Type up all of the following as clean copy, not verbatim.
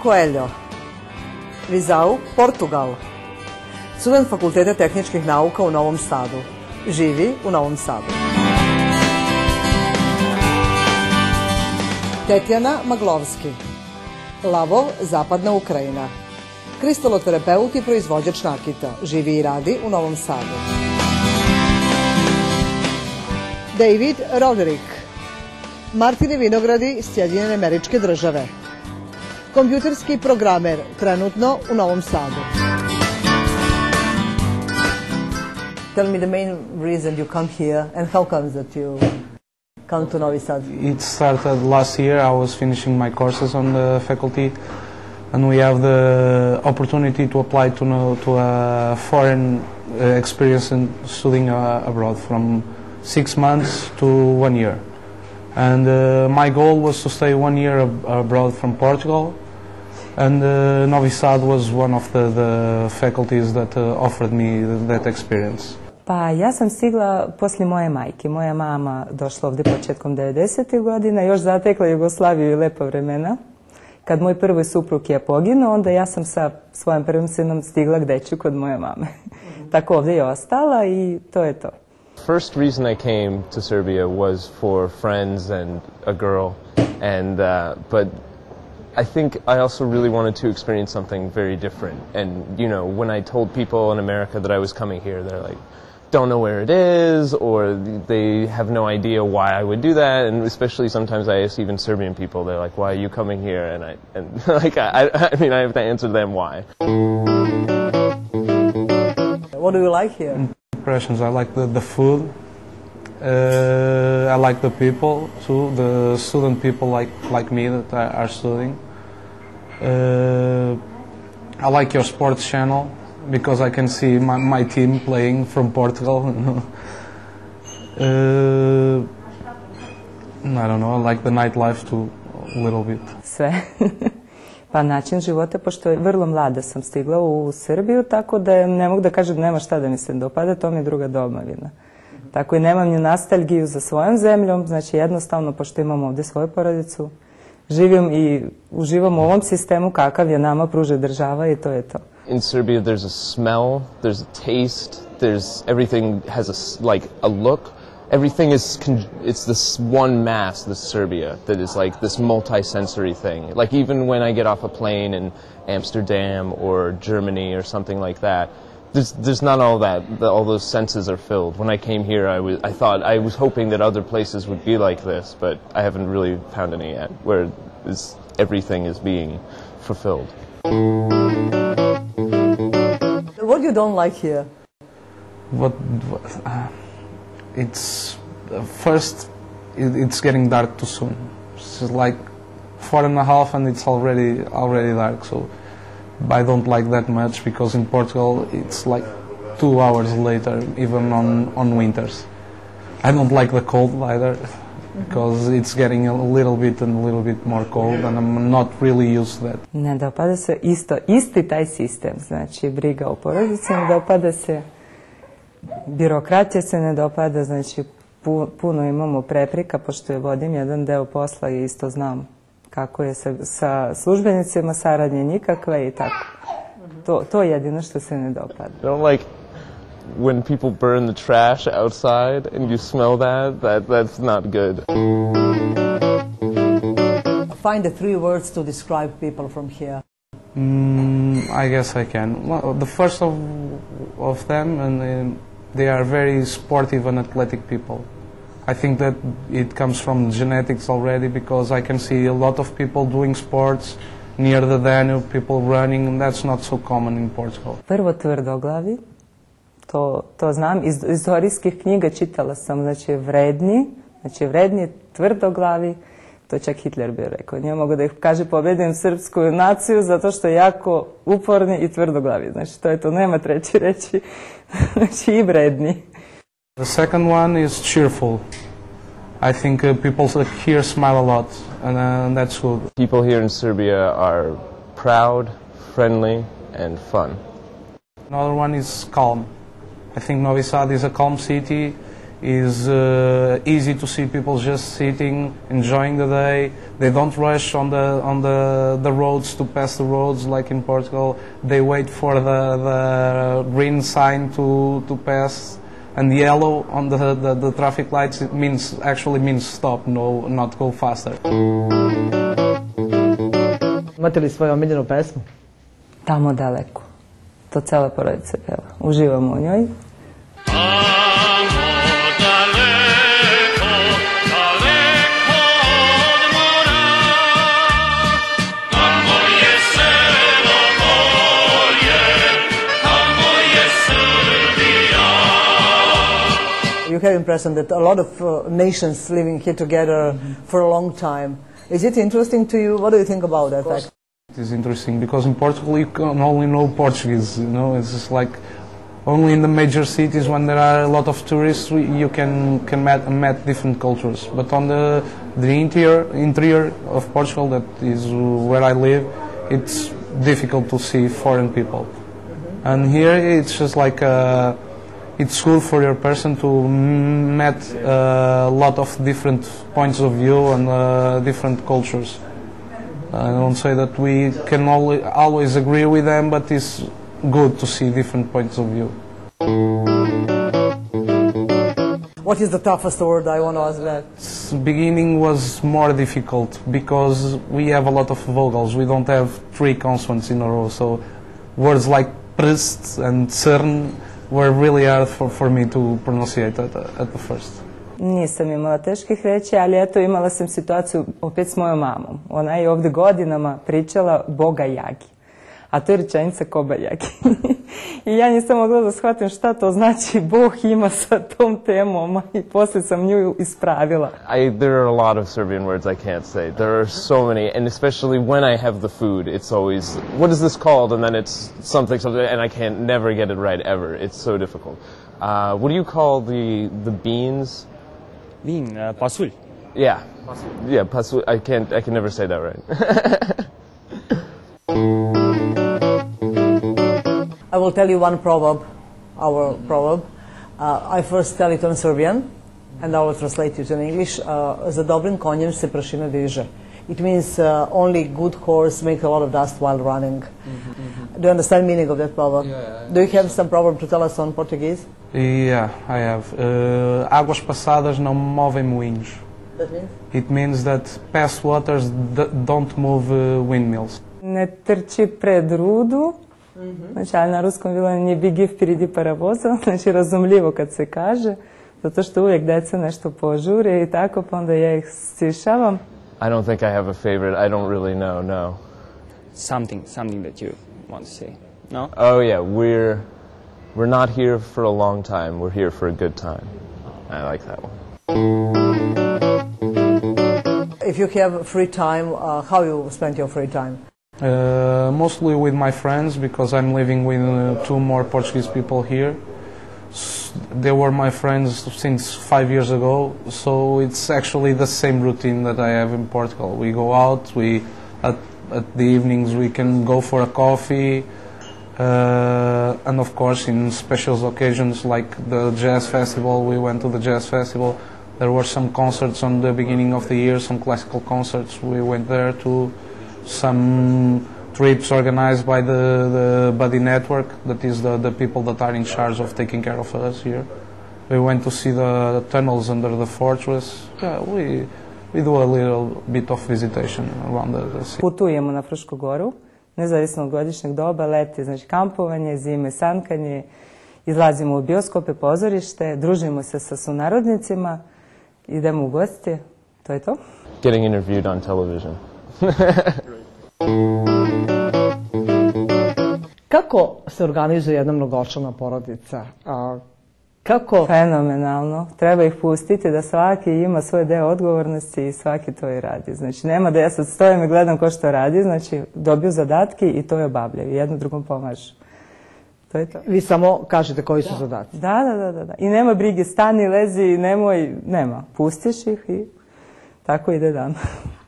Coelho, Visau, Portugal. Student Fakulteta tehničkih nauka u Novom Sadu. Živi u Novom Sadu. Tetjana Maglovski, Lavov, Zapadna Ukrajina. Kristaloterapeut i proizvođač nakita. Živi i radi u Novom Sadu. David Roderick, Martini vinogradi, Sjedinjene Američke Države. Kompjuterski programer, trenutno u Novom Sadu. Tell me the main reason you come here and how comes that you come to Novi Sad? It started last year. I was finishing my courses on the faculty, and we have the opportunity to apply to a foreign experience in studying abroad from 6 months to 1 year. And my goal was to stay 1 year abroad from Portugal, and Novi Sad was one of the faculties that offered me that experience. Pa ja sam stigla poslije moje majke. Moja mama došla ovdje početkom 90. godina, još zatekla Jugoslaviju i lepa vremena. Kad moj prvi suprug je poginuo, onda ja sam sa svojim prvim sinom stigla k deću kod moje mame. Tako ovdje je ostala i to je to. First reason I came to Serbia was for friends and a girl, and but I think I also really wanted to experience something very different. And you know, when I told people in America that I was coming here, they're like, don't know where it is, or they have no idea why I would do that. And especially sometimes I ask even Serbian people, they're like, why are you coming here? And like I mean, I have to answer them why. What do you like here? Impressions. I like the food. I like the people too. The student people like me that are studying. I like your sports channel because I can see my team playing from Portugal. I don't know. I like the nightlife too a little bit. Sve. Pa način života, pošto je vrlo mlada sam stigla u Srbiju, tako da ne mogu da kažem da nema šta da mi se dopada, to mi je druga domovina. Tako i nemam ni nostalgiju za svojom zemljom, znači jednostavno, pošto imam ovdje svoju porodicu, živim i uživam u ovom sistemu kakav je nama pruža država i to je to. In Serbia there's a smell, there's a taste, everything has a look. Everything it's this one mass, this Serbia, that is like this multi-sensory thing. Like even when I get off a plane in Amsterdam or Germany or something like that, there's not all that. All those senses are filled. When I came here, I was hoping that other places would be like this, but I haven't really found any yet, where everything is being fulfilled. What you don't like here? It's first. It's getting dark too soon. It's like 4:30, and it's already dark. So I don't like that much because in Portugal it's like 2 hours later, even on winters. I don't like the cold either because it's getting a little bit more cold, and I'm not really used to that. Ne dopada se isti taj sistem, znači briga o porodici, ne dopada se. Birokratija se ne dopada, znači puno imamo prepreka, pošto je vodim jedan deo posla i isto znam kako je sa službenicima saradnje nikakve i tako. To je jedino što se ne dopada. I don't like when people burn the trash outside and you smell that's not good. Find the 3 words to describe people from here. I guess I can. Well, the first of them, and they are very sportive and athletic people. I think that it comes from genetics already, because I can see a lot of people doing sports near the Danube, people running, and that's not so common in Portugal. Prvo tvrdoglavi, to znam, iz istorijskih knjiga čitala sam, znači vredni, tvrdoglavi, to čak Hitler bi rekao. Nije mogu da ih kaže pobedim srpsku naciju zato što je jako uporni i tvrdoglavi. Znači to je to, nema treći reći, znači i vredni. The second one is cheerful. I think people here smile a lot, and that's good. People here in Serbia are proud, friendly, and fun. Another one is calm. I think Novi Sad is a calm city. Is easy to see people just sitting, enjoying the day. They don't rush on the roads to pass the roads like in Portugal. They wait for the green sign to pass, and yellow on the traffic lights. It actually means stop, no, not go faster. Imate li svoju omiljenu pesmu? Tamo daleko. To cela porodica peva. Uživamo u njoj. You have impression that a lot of nations living here together for a long time. Is it interesting to you? What do you think about that fact? It is interesting because in Portugal you can only know Portuguese, you know, it's just like only in the major cities when there are a lot of tourists you can meet different cultures. But on the interior of Portugal, that is where I live, it's difficult to see foreign people. And here it's just like it's good for your person to meet a lot of different points of view and different cultures. I don't say that we can always agree with them, but it's good to see different points of view. What is the toughest word? I want to ask that. The beginning was more difficult because we have a lot of vowels. We don't have 3 consonants in a row, so words like prst and cern were really hard for me to pronunciate at the first. Nisam imala teških reći, ali eto imala sam situaciju opet s mojom mamom. Ona je ovdje godinama pričala Boga Jagi, a to je rečenica Koba Jagi. I ja nisam mogla da shvatim šta to znači Bog ima sa tom temom i poslije sam nju ispravila. There are a lot of Serbian words I can't say. There are so many, and especially when I have the food, it's always, what is this called? And then it's something, and I can't never get it right ever. It's so difficult. What do you call the beans? Bean, pasulj. Yeah. Yeah, pasulj. I can never say that right. I will tell you one proverb, our proverb. I first tell it on Serbian, and I will translate it in English. Za dobrim konjem se prašina diže. It means only good horse make a lot of dust while running. Do you understand the meaning of that proverb? Yeah. Do you have some proverb to tell us on Portuguese? Yeah, I have. Águas passadas não movem moinhos. That means? It means that past waters don't move windmills. Ne trči pred rudu, znači, ali na ruskom bilo nije bigi vpiridi paravoza, znači razumljivo kad se kaže, zato što uvijek deca nešto požure i tako, pa onda ja ih stišavam. I don't think I have a favorite. I don't really know, no. Something that you want to say. No? Oh yeah, we're not here for a long time. We're here for a good time. I like that one. If you have free time, how you spend your free time? Mostly with my friends because I'm living with 2 more Portuguese people here. They were my friends since 5 years ago, so it's actually the same routine that I have in Portugal. We go out, at the evenings we can go for a coffee, and of course in special occasions like the jazz festival, we went to the jazz festival. There were some concerts on the beginning of the year, some classical concerts. We went there to some trips organized by the Buddy Network, that is the people that are in charge of taking care of us here. We went to see the tunnels under the fortress. Yeah, we do a little bit of visitation around the city. Putujemo na Frušku goru, nezavisno od godišnjeg doba, leti, znači kampovanje, zime, sankanje, izlazimo u bioskope, pozorište, družimo se sa sunarodnicima, idemo u goste, to je to. Getting interviewed on television. Kako se organizuje jedna mnogočlana porodica? Kako? Fenomenalno. Treba ih pustiti da svaki ima svoj deo odgovornosti i svaki to i radi. Znači, nema da ja sad stojim i gledam ko što radi, znači dobiju zadatke i to je obavljaju. Jedno drugom pomažu. To je to. Vi samo kažete koji su zadaci? Da. I nema brige, stani, lezi, nemoj, nema. Pustiš ih i tako ide dan.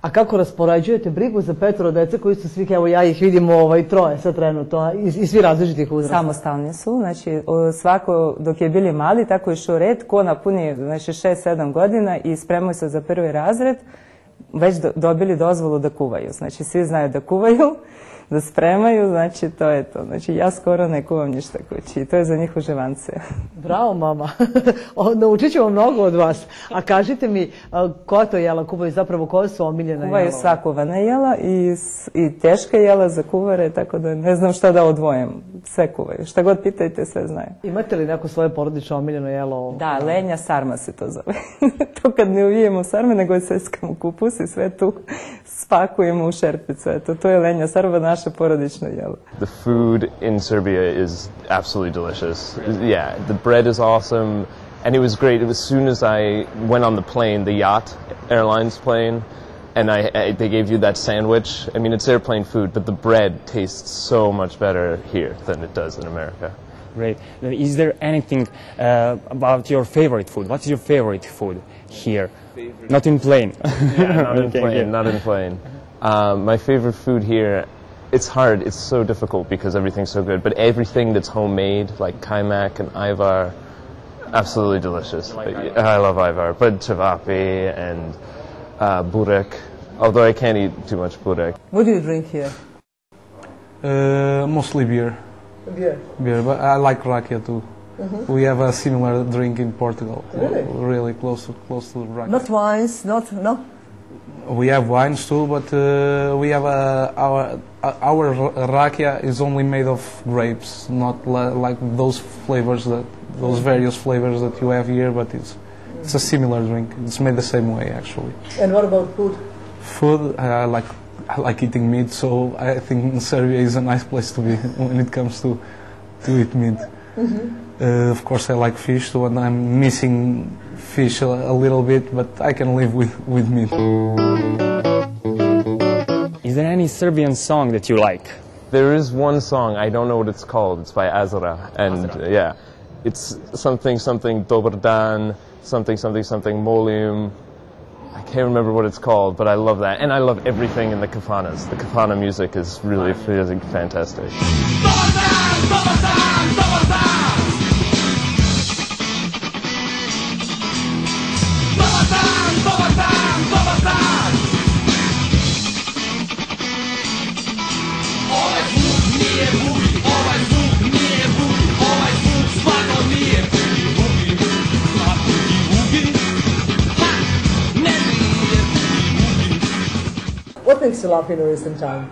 A kako raspoređujete brigu za 5 dece koji su svi, evo ja ih vidim troje sad trenutno, i svi različitih uzrasta? Samostalni su, znači svako dok je bili mali, tako je išao red, ko napuni znači 6-7 godina i spremaju se za 1. razred, već dobili dozvolu da kuvaju. Znači svi znaju da kuvaju, da spremaju, znači to je to. Znači ja skoro ne kuvam ništa kući i to je za njih uživance. Bravo mama, naučit ćemo mnogo od vas. A kažite mi, koja to jela kuvaju, zapravo koja su omiljena jela? Kuvaju sva kuvana jela i teška jela za kuvare, tako da ne znam šta da odvojim. Sve kuvaju, šta god pitajte, sve znaju. Imate li neko svoje porodično omiljeno jelo? Da, lenja sarma se to zove. To kad ne uvijemo sarme, nego seskamo kupus i sve tu spakujemo u šerpicu. Eto, to je lenja sarma, naše porodično jelo. The food in Serbia is absolutely delicious. Yeah, the bread is awesome, and it was great. As soon as I went on the plane, the Yacht Airlines plane, and they gave you that sandwich. I mean, it's airplane food, but the bread tastes so much better here than it does in America. Great. Is there anything about your favorite food? What's your favorite food here? Not in plane. Yeah, not in plane. Not in plane. My favorite food here. It's hard. It's so difficult because everything's so good. But everything that's homemade, like kajmak and ajvar, absolutely delicious. I love ajvar. But cevapi and burek. Although I can't eat too much burek. What do you drink here? Mostly beer. Beer. Beer, but I like rakia too. We have a similar drink in Portugal. Really? Really close to rakia. Not wines, no? We have wines too, but we have our rakia is only made of grapes, not like those various flavors that you have here. But it's a similar drink. It's made the same way actually. And what about food? Food, I like eating meat, so I think Serbia is a nice place to be when it comes to eat meat. Of course, I like fish too, and I'm missing fish a little bit, but I can live with meat. Is there any Serbian song that you like? There is one song, I don't know what it's called. It's by Azara, and yeah, it's something Dobar Dan, something Molim. I can't remember what it's called, but I love that, and I love everything in the kafanas. The kafana music is really fantastic. What makes you laugh in recent time?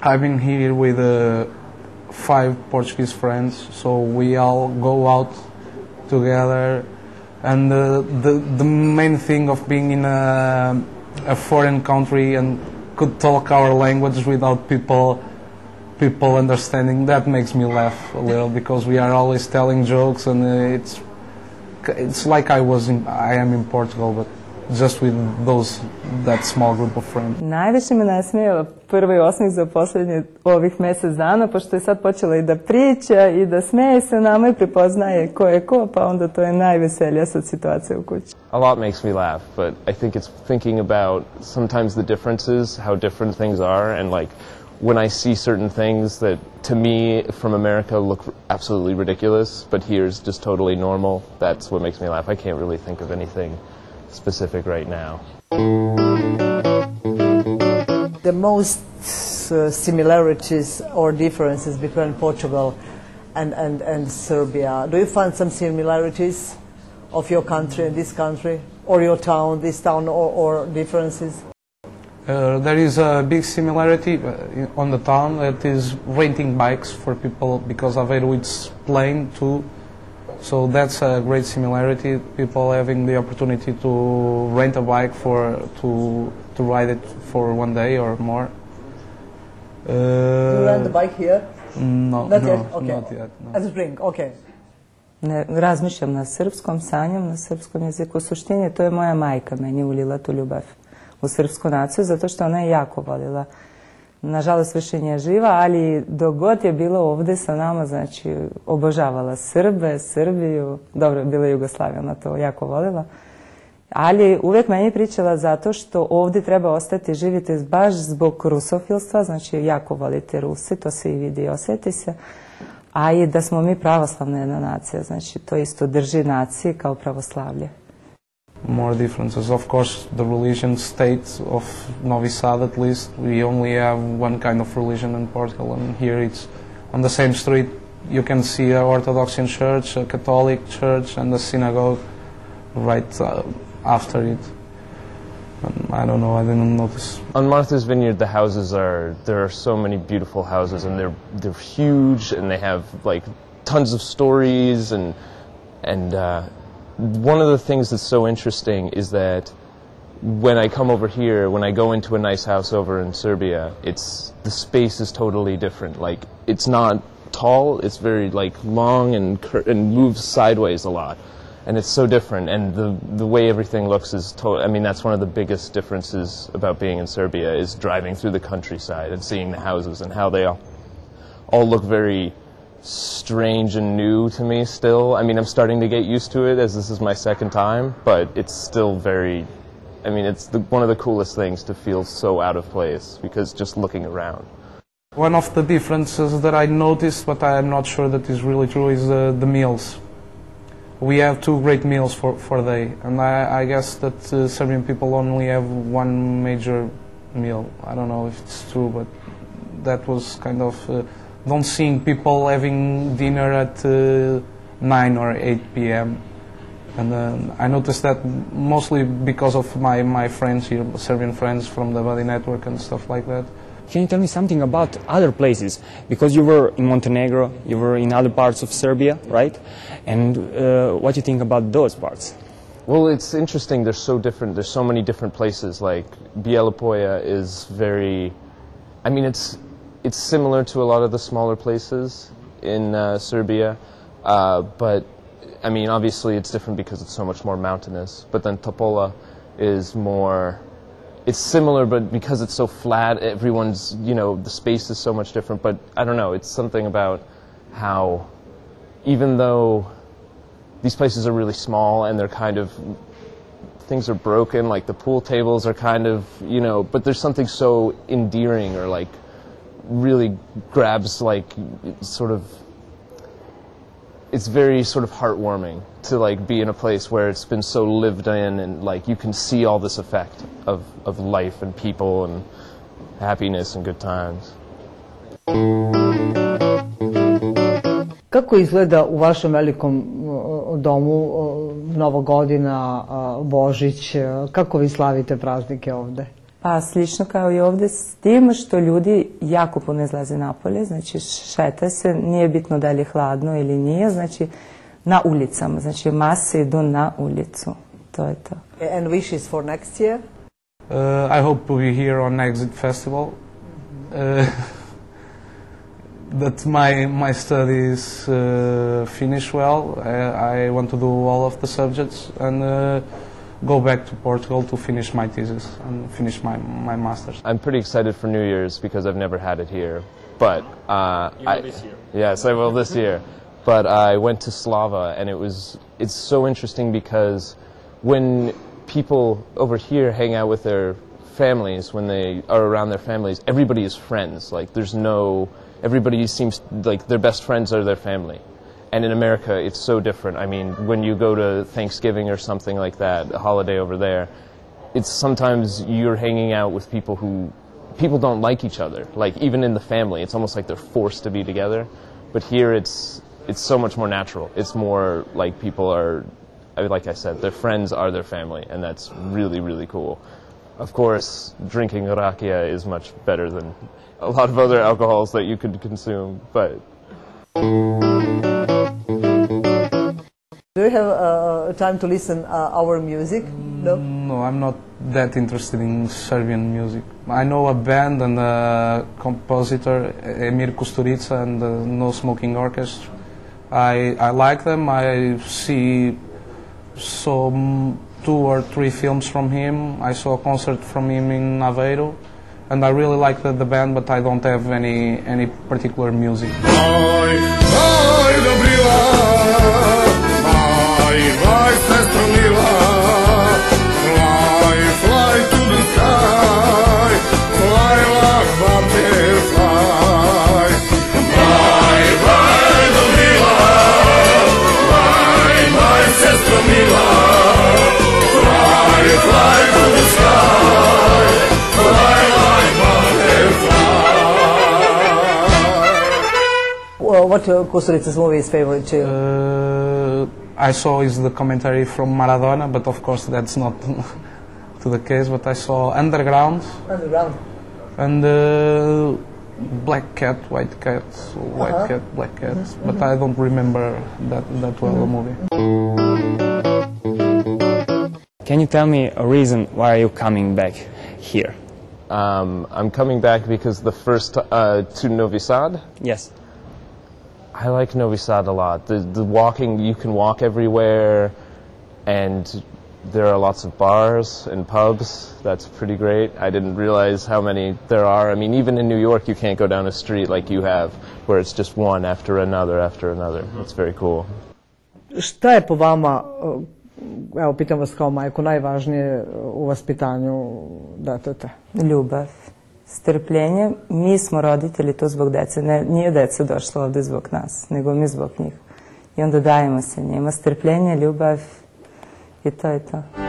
I've been here with 5 Portuguese friends, so we all go out together. And the main thing of being in a foreign country and could talk our language without people understanding, that makes me laugh a little, because we are always telling jokes, and it's like I am in Portugal, but just with that small group of friends. Najviše me nasmijeva prvi osmih za posljednje ovih mjesec dana, pošto je sad počela i da priča i da smeje se nama i prepoznaje ko je ko, pa onda to je najveselija sad situacija u kući. A lot makes me laugh, but I think it's thinking about sometimes the differences, how different things are, and like when I see certain things that to me from America look absolutely ridiculous, but here's just totally normal, that's what makes me laugh. I can't really think of anything specific right now. The most similarities or differences between Portugal and Serbia. Do you find some similarities of your country and this country, or your town, this town, or differences? There is a big similarity on the town, that is renting bikes for people, because Aveiro is plain too. So that's a great similarity, people having the opportunity to rent a bike to ride it for one day or more. You rent the bike here? No, not yet. Okay. Not yet. No. As a drink, okay. Ne, razmišljam na srpskom, sanjam na srpskom jeziku. U suštini to je moja majka meni ulila tu ljubav u srpsku naciju, zato što ona je jako volila. Nažalost više nije živa, ali dok god je bila ovdje sa nama, znači obožavala Srbe, Srbiju, dobro, bila je Jugoslavija, ona to jako volila. Ali uvijek meni pričala zato što ovdje treba ostati živjeti baš zbog rusofilstva, znači jako volite Rusi, to se i vidi i osjeti se, a i da smo mi pravoslavna jedna nacija, znači to isto drži naciji kao pravoslavlje. More differences. Of course, the religion state of Novi Sad, at least, we only have one kind of religion in Portugal, and here it's on the same street. You can see an Orthodox church, a Catholic church, and a synagogue right after it. I don't know, I didn't notice. On Martha's Vineyard, the houses there are so many beautiful houses, and they're huge, and they have like tons of stories, and one of the things that's so interesting is that when I come over here, when I go into a nice house over in Serbia, the space is totally different. Like, it's not tall, it's very like long and moves sideways a lot. And it's so different, and the way everything looks is I mean, that's one of the biggest differences about being in Serbia, is driving through the countryside and seeing the houses and how they all look very strange and new to me still. I mean, I'm starting to get used to it as this is my second time, but it's still very, I mean, it's one of the coolest things to feel so out of place, because just looking around. One of the differences that I noticed, but I am not sure that is really true, is the meals. We have two great meals for a day, and I guess that Serbian people only have one major meal. I don't know if it's true, but that was kind of, don't seeing people having dinner at 9 or 8 p.m. And I noticed that mostly because of my friends here, Serbian friends from the Body Network and stuff like that. Can you tell me something about other places? Because you were in Montenegro, you were in other parts of Serbia, right? And what do you think about those parts? Well, it's interesting. They're so different. There's so many different places. Like, Bijela Polja is very, I mean, it's similar to a lot of the smaller places in Serbia, but I mean, obviously it's different because it's so much more mountainous. But then Topola is more, it's similar, but because it's so flat, everyone's, you know, the space is so much different. But I don't know, it's something about how, even though these places are really small and they're kind of, things are broken, like the pool tables are kind of, you know, but there's something so endearing, or like really grabs, like, sort of, it's very sort of heartwarming to like be in a place where it's been so lived in, and like you can see all this effect of life and people and happiness and good times. Kako izgleda u vašem velikom domu Nova godina, Božić, kako vi slavite praznike ovde? Pa slično kao i ovdje, s tim što ljudi jako puno izlaze napolje, znači šeta se, nije bitno da li je hladno ili nije, znači na ulicama, znači mase idu na ulicu, to je to. And wishes for next year? I hope to be here on Exit Festival. That my studies finish well. I want to do all of the subjects and go back to Portugal to finish my thesis and finish my master's. I'm pretty excited for New Year's because I've never had it here, but You will this year. Yes, I will this year. But I went to Slava, and it's so interesting because when people over here hang out with their families, when they are around their families, everybody is friends. Like, everybody seems like their best friends are their family. And in America, it's so different. I mean, when you go to Thanksgiving or something like that, a holiday over there, it's sometimes you're hanging out with people who, people don't like each other. Like, even in the family, it's almost like they're forced to be together. But here, it's so much more natural. It's more like people are, like I said, their friends are their family, and that's really, really cool. Of course, drinking rakia is much better than a lot of other alcohols that you could consume, but... Do you have time to listen our music? No? No, I'm not that interested in Serbian music. I know a band and a compositor, Emir Kusturica, and the No Smoking Orchestra. I like them. I saw 2 or 3 films from him. I saw a concert from him in Aveiro, and I really like the band, but I don't have any particular music. Aj, sestro mila, what Kusturica's movie is favorite to you? I saw is the commentary from Maradona, but of course that's not to the case. But I saw Underground. Underground. And Black Cat, White Cat, White Cat, Black Cat. But I don't remember that well the movie. Can you tell me a reason why are you coming back here? I'm coming back because the first to Novi Sad. Yes. I like Novi Sad a lot. The walking, you can walk everywhere, and there are lots of bars and pubs. That's pretty great. I didn't realize how many there are. I mean, even in New York, you can't go down a street like you have, where it's just one after another after another. It's very cool. Šta je po vama, evo pitam vas kao majku, najvažnije u vaspitanju deteta? Ljubav, strpljenje. Mi smo roditelji tu zbog dece. Nije deca došla ovde zbog nas, nego mi zbog njih. I onda dajemo se njima. Strpljenje, ljubav i to je to.